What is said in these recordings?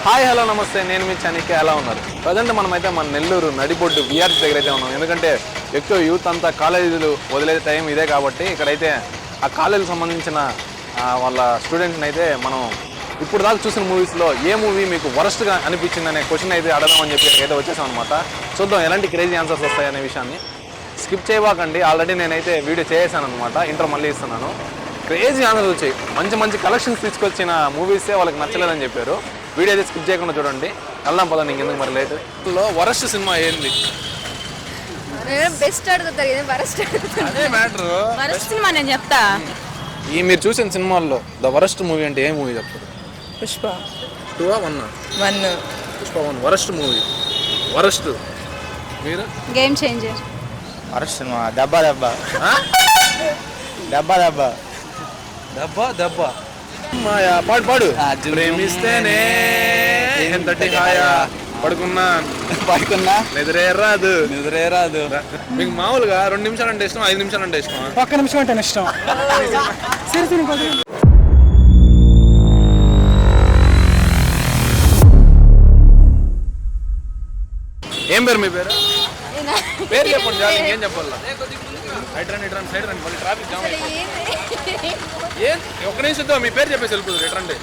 Hi hello నమస్తే, నేను మీ చనికే. ఎలా ఉన్నారు? ప్రజెంట్ మనమైతే మన నెల్లూరు నడిబొడ్డు విఆర్టీ దగ్గర అయితే ఉన్నాం. ఎందుకంటే ఎక్కువ యూత్ అంతా కాలేజీలు వదిలే టైం ఇదే కాబట్టి ఇక్కడైతే ఆ కాలేజీకి సంబంధించిన వాళ్ళ స్టూడెంట్స్ని అయితే మనం ఇప్పుడు దాకా చూసిన మూవీస్లో ఏ మూవీ మీకు వరస్ట్గా అనిపించింది అనే క్వశ్చన్ అయితే అడదామని చెప్పి ఇక్కడైతే వచ్చేసాం అనమాట. చూద్దాం ఎలాంటి క్రేజీ ఆన్సర్స్ వస్తాయనే విషయాన్ని. స్కిప్ చేయవాకండి, ఆల్రెడీ నేనైతే వీడియో చేసాను అనమాట, ఇంటర్ మళ్ళీ ఇస్తున్నాను. క్రేజీ ఆన్సర్స్ వచ్చాయి, మంచి మంచి కలెక్షన్స్ తీసుకొచ్చిన మూవీసే వాళ్ళకి నచ్చలేదని చెప్పారు. వీడియో అయితే స్కిప్ చేయకుండా చూడండి. వెళ్దాం పదండి, ఇంకెందుకు మరి లేట్. వరస్ట్ సినిమా ఏంది? బెస్ట్ అడుగుతారు కదా, వరస్ట్ అదే మ్యాటర్. వరస్ట్ సినిమా నేను చెప్తా. ఈ మీరు చూసిన సినిమాల్లో ద వరస్ట్ మూవీ అంటే ఏ మూవీ చెప్తారు? పుష్ప 2 ఆ 1? 1. Pushpa 1 worst movie. వరస్ట్ మీరు? Game changer. వరస్ట్ సినిమా దెబ్బ దెబ్బ దెబ్బ దెబ్బ దెబ్బ దెబ్బ. పాడు పాడు. ప్రేమిస్తేనే ఎంతటి హాయా, పడుకున్నా నిద్రే రాదు. మీకు మామూలుగా 2 నిమిషాలు అంటే ఇష్టం, 5 నిమిషాలు అంటే ఇష్టం? 1 నిమిషం అంటే ఇష్టం. ఏం పేరు మీ పేరు? పేరు చెప్పండి చాలు, ఇంకేం చెప్పాలా? రైట్ రండి సైడ్ రండి, మళ్ళీ ట్రాఫిక్ జామ్ అయిపోయింది. ఏం ఒక్క నిమిషం మీ పేరు చెప్పేసి వెళ్ళిపోతుంది. రైట్ రండి.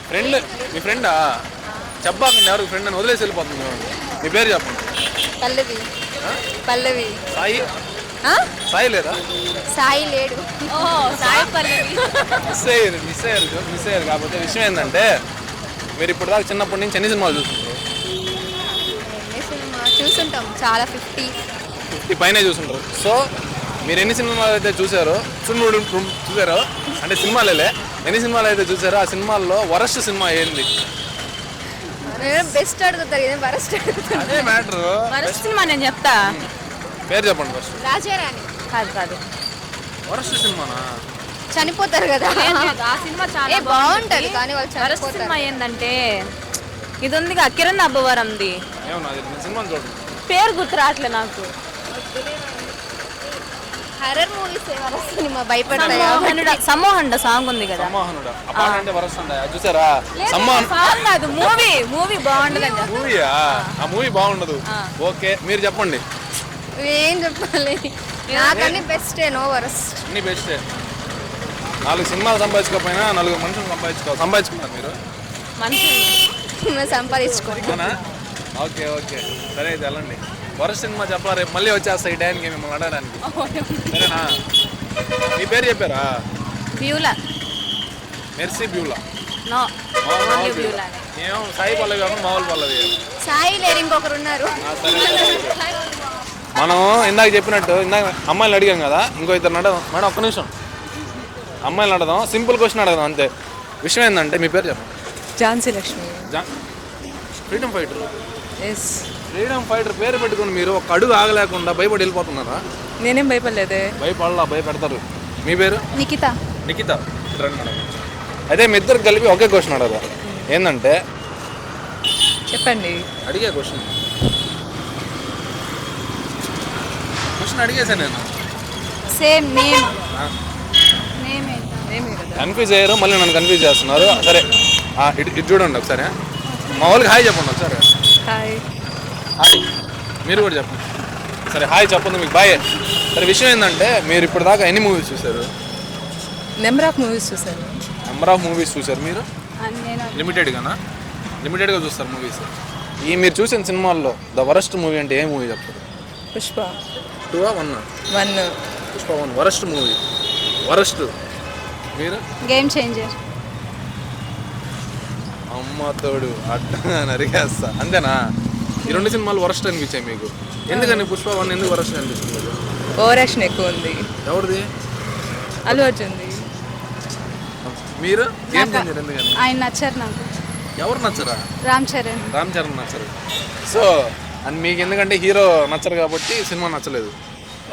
ఫ్రెండ్, మీ ఫ్రెండా? చెప్పాకండి ఎవరికి ఫ్రెండ్ అని, వదిలేసి వెళ్ళిపోతుంది. మీ పేరు చెప్పండి. పల్లవి. పల్లవి. సాయి? సాయి లేదా? సాయి లేడు. సాయి పల్లవి. మిస్ అయ్యారు. కాకపోతే విషయం ఏంటంటే మీరు ఇప్పుడు దాకా చిన్నప్పటి నుంచి ఎన్ని సినిమాలు చూస్తుంటారు? చూస్తుంటాం చాలా, 50 పైనే చూస్తుంటారు. సో మీరు ఎన్ని సినిమాలు అయితే చూసారో అంటే సినిమాలేలే, ఎన్ని సినిమాలు అయితే చూసారో ఆ సినిమాల్లో వరస్ట్ సినిమా ఏంది? బెస్ట్ అడుగుతారు కదా, వరస్ట్ అదే మ్యాటర్. వరస్ట్ సినిమా నేను చెప్తా. పేరు చెప్పండి ఫస్ట్. రాజారాణి. కాదు వరస్ట్ సినిమానా? చనిపోతారు కదా ఆ సినిమా చాలా బాగుంటది, కానీ వాళ్ళు వరస్ట్ చనిపోతారు. సినిమా ఏంటంటే ఇది ఉంది కిరణ్ అబ్బవరంది. ఏమన్నా సినిమా చూడండి, పేరు గుర్తు రావట్లే నాకు. హర్రర్ మూవీస్ వరస్ట్ సినిమా, భయపడతాయి. సమ్మోహనుడ సాంగ్ ఉంది కదా, సమ్మోహనుడా. ఆ పాట అంటే వరస్ట్ ఉంటాయా? చూసారా? కాదు మూవీ బాగుండదండి. మూవీయా? ఆ మూవీ బాగుండదు. ఓకే, మీరు చెప్పండి. ఏం చెప్పాలి, నాకన్నీ బెస్టే, నో వరస్ట్. అన్ని బెస్టే. 4 సినిమాలు సంపాదించకపోయినా 4 మనుషులు సంపాదించుకున్నారు మీరు. మంచి సంపాదించుకోండి. ఓకే సరే అయితే వెళ్ళండి. వరస్ట్ సినిమా చెప్పాలి, రేపు మళ్ళీ వచ్చేస్తాయి ఈ టైంకి మిమ్మల్ని అడగడానికి. సరేనా? మీ పేరు చెప్పారా? Beulah. Mercy Beulah. No Beulah. ఏమో సాయి పల్లవి కాకుండా మామూలు పల్లవి. సాయి లేరు, ఇంకొకరు ఉన్నారు. మనం ఇందాక చెప్పినట్టు అమ్మాయిలు అడిగాం కదా, ఇంకో ఇద్దరు అడగదాం. మేడం ఒక్క నిమిషం, అమ్మాయిలు అడదాం, సింపుల్ క్వశ్చన్ అడగదాం అంతే. విషయం ఏంటంటే మీ పేరు చెప్పండి. Jhansi Lakshmi. Freedom fighter. Yes. Freedom fighter పేరు పెట్టుకుని మీరు ఒక అడుగు ఆగలేకుండా భయపడి వెళ్ళిపోతున్నారా? నేనేం భయపడలేదే. భయపెడతారు. మీ పేరు? నిఖిత. రండి మేడం. అదే మీ ఇద్దరికి కలిపి ఒకే క్వశ్చన్ అడగదా. ఏంటంటే చెప్పండి. అడిగే క్వశ్చన్ అడిగేసాను నేను. Same name. కన్ఫ్యూజ్ అయ్యారు, మళ్ళీ నన్ను కన్ఫ్యూజ్ చేస్తున్నారు. సరే ఇటు చూడండి ఒకసారి. మా వాళ్ళకి హాయ్ చెప్పండి ఒకసారి. హాయ్. మీరు కూడా చెప్పండి. సరే హాయ్ చెప్పండి, మీకు బాయ్. సరే విషయం ఏంటంటే మీరు ఇప్పుడు దాకా ఎన్ని మూవీస్ చూసారు? నెంబర్ ఆఫ్ మూవీస్ చూసాను. నెంబర్ ఆఫ్ మూవీస్ చూసారు మీరు? లిమిటెడ్గా చూస్తారు మూవీస్. ఈ మీరు చూసిన సినిమాల్లో ద వరస్ట్ మూవీ అంటే ఏ మూవీ చెప్తారు? పుష్ప 2 ఆ 1? 1. Pushpa 1 worst movie. వరస్ట్ మీరు? Game changer. అమ్మ తోడు అట్ట నరికేస్తా. అంతేనా? ఈ 2 సినిమాలు వరస్ట్ అనిపించాయి మీకు? ఎందుకని పుష్ప 1 ఎందుకు వరస్ట్ అనిపిస్తుంది? ఓవర్ యాక్షన్ ఎక్కువ ఉంది. ఎవరిది? అల్లు అర్జున్ది. మీరు? గేమ్ చేంజర్ ఎందుకని? ఆయన నచ్చారు నాకు. ఎవరు నచ్చరా? రామ్ చరణ్ నచ్చరు. సో అండ్ మీకు ఎందుకంటే హీరో నచ్చరు కాబట్టి సినిమా నచ్చలేదు.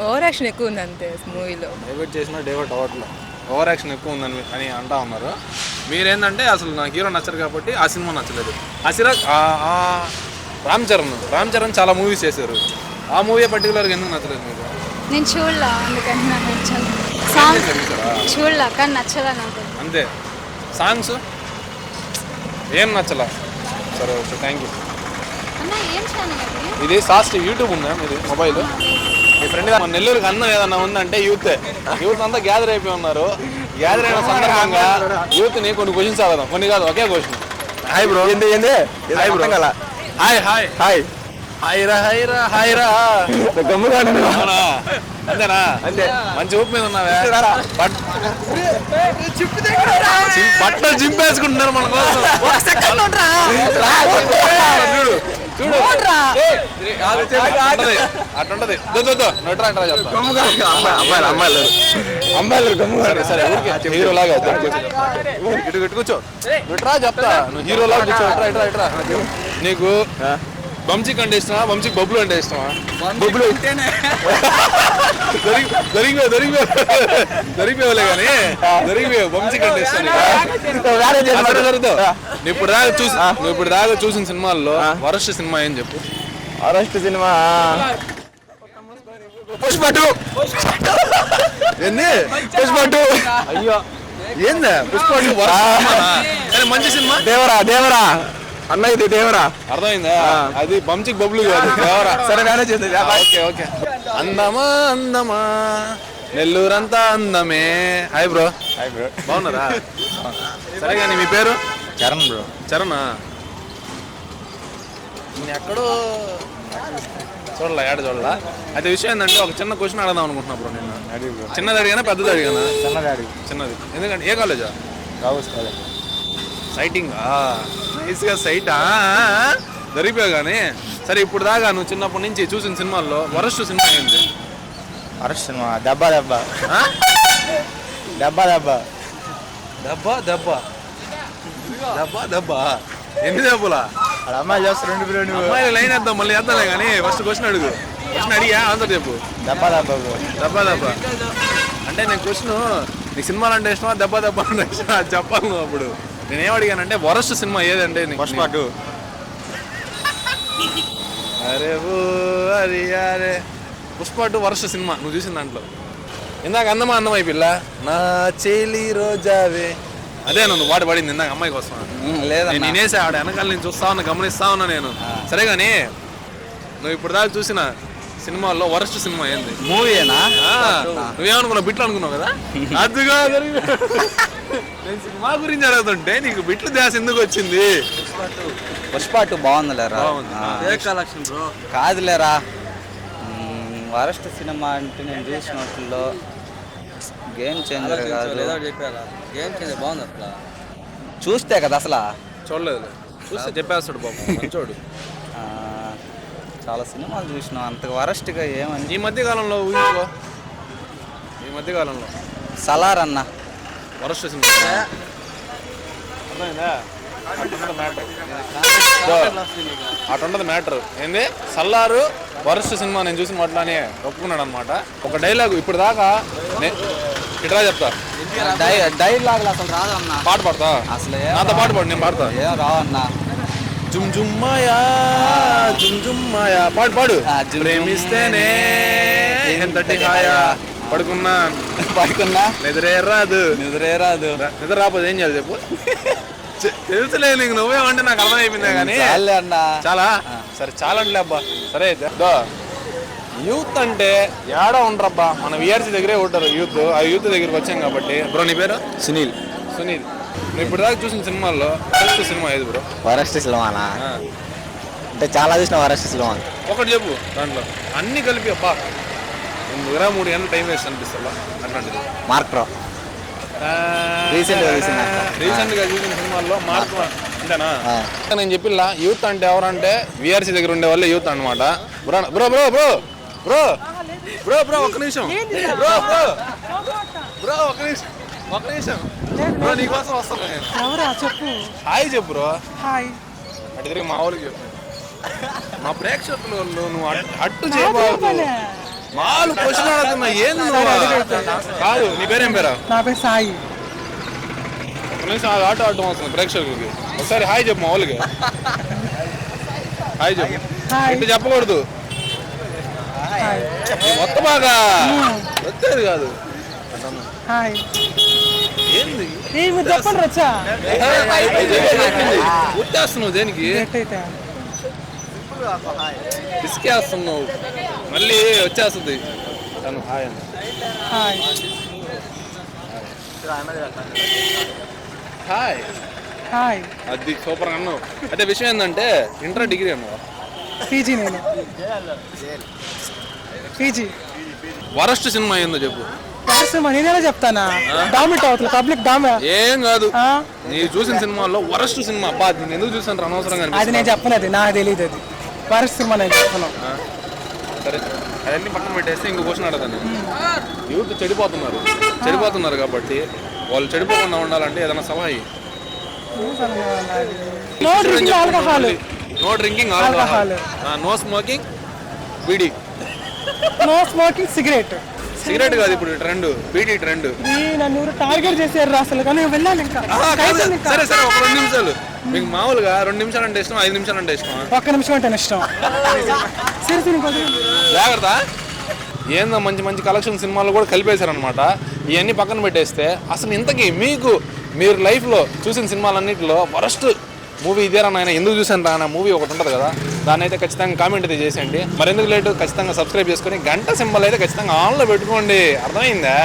ఓవర్ యాక్షన్ ఎక్కువ ఉంది అంతే మూవీలో. డైవర్ట్ చేసినా డైవర్ట్ అవ్వట్లేదు, ఓవర్ యాక్షన్ ఎక్కువ ఉందని అని అంటా ఉన్నారు. మీరేంటంటే అసలు నాకు హీరో నచ్చరు కాబట్టి ఆ సినిమా నచ్చలేదు. రామ్ చరణ్ చాలా మూవీస్ చేశారు. ఆ మూవీ పర్టికులర్గా ఎందుకు నచ్చలేదు మీకు? నేను చూడలా, అందుకని నాకు నచ్చలేదు. సాంగ్ చూడలా కానీ నచ్చలా నాకు. అంతే. సాంగ్స్ ఏం నచ్చలా? సరే ఓకే థ్యాంక్ యూ. అన్న ఏం ఛానల్ అది? ఇది సాస్ట్ యూట్యూబ్ ఉందా ఇది మొబైల్? మీ ఫ్రెండ్ మన నెల్లూరుకి అన్నం ఏదన్నా ఉందంటే యూత్ అంతా గ్యాదర్ అయిపోయి ఉన్నారు. గ్యాదర్ అయిన సందర్భంగా యూత్ని కొన్ని క్వశ్చన్స్ అడగదాం. కొన్ని కాదు, ఒకే క్వశ్చన్. Hi bro. ఏంది hi bro. Hi hi hi హాయ్రా హాయ్రా హాయ్రా. అవునా? అంతేనా? అంతే. మంచి ఊపు మీద ఉన్నావే. బట్టలు చింపేసుకుంటున్నారు మన కోసం. చూడు చూడు అట్టుంటది. అమ్మాయిలు సరే ఊరికి హీరో లాగా ఇటు కూర్చో. ఇట్రా చెప్తా, నువ్వు హీరో లాగా కూర్చో. ఇట్రా ఇట్రా. నీకు వంశీకి అంటే ఇష్టమా, వంశీకి బొబ్బులు అంటే ఇష్టమా? బొబ్బులు దొరికిపోలే కానీ దొరికిపోయావు. వంశీకి అంటే ఇష్టం. నువ్వు ఇప్పుడు దాకా చూసిన సినిమాల్లో వరస్ట్ సినిమా ఏం చెప్పు? Worst cinema Pushpa 2. ఏంది పుష్ప 2? అయ్యో ఏందా పుష్ప 2 మంచి సినిమా? దేవరా అన్న, ఇది దేవరా. అర్థమైందా? అది వంశీకి బొబ్బులు కాదు, దేవరా. సరే మేనేజ్ చేస్తుంది. Okay okay. అందమా అందమా నెల్లూరంతా అందమే. Hi bro. Hi bro. బాగున్నారా? సరే కానీ మీ పేరు? చరణ్ బ్రో. చరణా? ఎక్కడో చూడలా, ఏడ చూడలా. అయితే విషయం ఏంటంటే ఒక చిన్న క్వశ్చన్ అడదాం అనుకుంటున్నా బ్రో. నేను చిన్నది అడిగానా పెద్దది అడిగానా? చిన్నది. ఎందుకంటే ఏ కాలేజా? రావుస్ కాలేజ్. సైటింగ్ నైస్గా సైటా దొరికిపోయావు కానీ. సరే ఇప్పుడు దాకా నువ్వు చిన్నప్పటి నుంచి చూసిన సినిమాల్లో వరస్ట్ సినిమా ఏంటి? వరస్ట్ సినిమా దెబ్బ దెబ్బ ఎన్ని దెబ్బలా? అమ్మాయి చేస్తారు 2 పిల్లలు. అమ్మాయిలు లైన్ వేద్దాం, మళ్ళీ వేద్దాంలే కానీ ఫస్ట్ క్వశ్చన్ అడుగు. క్వశ్చన్ అడిగా ఆన్సర్ చెప్పు. దెబ్బ అంటే నేను క్వశ్చన్ నీకు సినిమాలు అంటే ఇష్టమా, దెబ్బ అంటే ఇష్టమా అది చెప్పాలి నువ్వు. అప్పుడు నేనేం అడిగానంటే వరస్ట్ సినిమా ఏదంటే పుష్ప 2. అరే ఓ అరే అరే పుష్ప 2 వరస్ట్ సినిమా నువ్వు చూసిన దాంట్లో. ఇందాక అందమా అందమై పిల్ల నా చెలి రోజావే అదే నువ్వు వాడు పడింది ఇందాక అమ్మాయి కోసం. లేదా నేనేసా ఆడ వెనకాల నేను చూస్తా ఉన్నా, గమనిస్తా ఉన్నా నేను. సరే కానీ నువ్వు ఇప్పుడు దాకా చూసిన సినిమాల్లో వరస్ట్ సినిమా ఏంది? మూవీనా? నువ్వేమనుకున్నావు? బిట్లు అనుకున్నావు కదా. అదిగా నేను సినిమా గురించి అడుగుతుంటే నీకు బిట్లు ధ్యాస ఎందుకు వచ్చింది? పుష్ప 2 బాగుందిలేరా. కాదులేరా, వరస్ట్ సినిమా అంటే నేను చూసిన వాటిల్లో గేమ్ చేంజర్ కాదు. గేమ్ చేంజర్ బాగుంది అసలు. చూస్తే కదా అసలు. చూడలేదు, చూస్తే చెప్పేస్తాడు బాబు మంచోడు. చాలా సినిమాలు చూసినాం, అంత వరస్ట్గా ఏమని. ఈ మధ్య కాలంలో ఊహించుకో, ఈ మధ్య కాలంలో సలార్ అన్న వరస్ట్ సినిమా. అర్థమైందా? అటుండదు మ్యాటర్. ఏంది సల్లారు వరస్ట్ సినిమా నేను చూసిన వాటిలోనే ఒప్పుకున్నాడు అనమాట. ఒక డైలాగ్ ఇప్పుడు దాకా ఇట్లా చెప్తా. డైలాగ్ అసలు రాదన్నా. పాట పాడతా అసలు నాతో పాట పాడు, నేను పాడతా. ఏం రావన్నా. జుమ్ జుమ్మాయా జుమ్ జుమ్మాయా పాడు పాడు. ప్రేమిస్తేనే ఎంతటి హాయా పడుకున్నా నిద్రే రాదు నిద్ర రాకపోతే ఏం చేయాలి చెప్పు? తెలుసులే నీకు, నువ్వేమంటే నాకు అర్థం అయిపోయిందా కానీ. చాలా సరే చాలా అంటే అబ్బా. సరే అయితే యూత్ అంటే ఏడా ఉండరబ్బా, మన విఆర్సీ దగ్గరే ఉంటారు యూత్. ఆ యూత్ దగ్గరికి వచ్చాం కాబట్టి. బ్రో నీ పేరు? సునీల్. నువ్వు ఇప్పుడు దాకా చూసిన సినిమాల్లో వరస్ట్ సినిమా ఏది బ్రో? వరస్ట్ సినిమానా అంటే చాలా చూసిన వరస్ట్ సినిమా ఒకటి చెప్పు. దాంట్లో అన్ని కలిపి అబ్బా ఎందుకురా 3 గంటలు టైం వేస్ట్ అనిపిస్తా అట్లాంటిది. మార్క్ బ్రో రీసెంట్గా చూసిన సినిమాల్లో మార్క్ అంతేనా? నేను చెప్పిల్లా యూత్ అంటే ఎవరంటే విఆర్సీ దగ్గర ఉండే వాళ్ళే యూత్ అనమాట. Bro bro bro bro bro bro bro ఒక్క నిమిషం బ్రో బ్రో బ్రో ఒక్క నిమిషం బ్రో నీకోసం వస్తాను నేను. చెప్పు. హాయ్ చెప్పు బ్రో. హాయ్. అటు తిరిగి మా వాళ్ళకి చెప్పు. మా ప్రేక్షకులు నువ్వు అట్టు చేయబాబు. మాలు క్వశ్చన్ అడుగుతున్నా ఏంది కాదు. నీ పేరేం పేరా? నా పేరు సాయి. ఆటో ఆటో వస్తుంది ప్రేక్షకులకి. ఒకసారి హాయ్ చెప్పు మా వాళ్ళకి. హాయ్ చెప్పు. ఇట్లా చెప్పకూడదు మొత్తం బాగా వచ్చేది కాదు. హాయ్. ఏంది మీరు చెప్పండి వచ్చా ఉట్టేస్తున్నావు దేనికి ఎట్టయితే ఇసుకేస్తున్నావు మళ్ళీ వచ్చేస్తుంది తను హాయ్ అన్న హాయ్ హాయ్ హాయ్ అది సూపర్ అన్నావు అయితే విషయం ఏంటంటే ఇంటర్ డిగ్రీ అన్నావు పీజీ నేను పీజీ వరస్ట్ సినిమా ఏందో చెప్పు నేనేలా చెప్తానా డామిట్ అవుతుంది పబ్లిక్ డామే ఏం కాదు నేను చూసిన సినిమాల్లో వరస్ట్ సినిమా అబ్బా నేను ఎందుకు చూసాను అనవసరంగా అది నేను చెప్పను, అది నాకు తెలియదు. అది వరస్ట్ సినిమా నేను చెప్పను. సరే అవన్నీ పక్కన పెట్టేస్తే ఇంకో క్వశ్చన్ అడగను. యూత్ చెడిపోతున్నారు కాబట్టి వాళ్ళు చెడిపోకుండా ఉండాలంటే ఏదైనా సలహా no drinking alcohol, no drinking alcohol, no smoking bidi, no smoking cigarette. Cigarette కాదు ఇప్పుడు ట్రెండ్, బీడీ ట్రెండ్. నన్ను టార్గెట్ చేశారు అసలు, కానీ వెళ్ళాలి ఇంకా. సరే సరే ఒక 2 నిమిషాలు మీకు మామూలుగా 2 నిమిషాలు అంటే ఇష్టం, 5 నిమిషాలు అంటే ఇష్టం? 1 నిమిషం అంటే ఇష్టం. జాగ్రత్త. ఏందో మంచి మంచి కలెక్షన్ సినిమాలు కూడా కలిపేశారనమాట. ఇవన్నీ పక్కన పెట్టేస్తే అసలు ఇంతకీ మీరు లైఫ్లో చూసిన సినిమాలన్నింటిలో వరస్ట్ మూవీ ఇదేరా నాయన ఎందుకు చూసాను రా అన్న మూవీ ఒకటి ఉంటుంది కదా, దాన్ని అయితే ఖచ్చితంగా కామెంట్ అయితే చేసేయండి. మరి ఎందుకు లేటు ఖచ్చితంగా సబ్స్క్రైబ్ చేసుకొని గంట సింబల్ అయితే ఖచ్చితంగా ఆన్లో పెట్టుకోండి. అర్థమైందా?